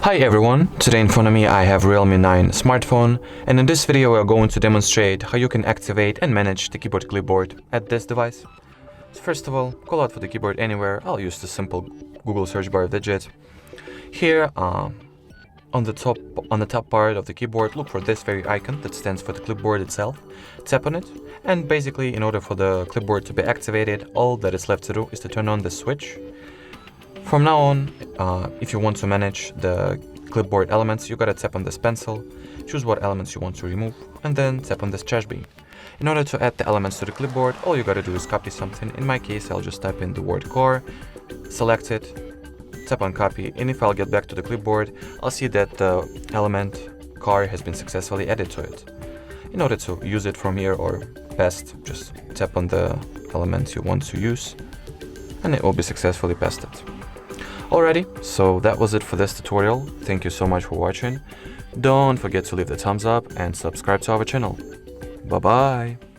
Hi everyone, today in front of me I have Realme 9 smartphone, and in this video we are going to demonstrate how you can activate and manage the keyboard clipboard at this device. So first of all, call out for the keyboard anywhere. I'll use the simple Google search bar widget. Here on the top part of the keyboard, look for this very icon that stands for the clipboard itself. Tap on it, and basically in order for the clipboard to be activated, all that is left to do is to turn on the switch. From now on, if you want to manage the clipboard elements, you gotta tap on this pencil, choose what elements you want to remove, and then tap on this trash bin. In order to add the elements to the clipboard, all you gotta do is copy something. In my case, I'll just type in the word car, select it, tap on copy, and if I'll get back to the clipboard, I'll see that the element car has been successfully added to it. In order to use it from here, or best, just tap on the element you want to use, and it will be successfully pasted. Alrighty, so that was it for this tutorial. Thank you so much for watching. Don't forget to leave the thumbs up and subscribe to our channel. Bye bye!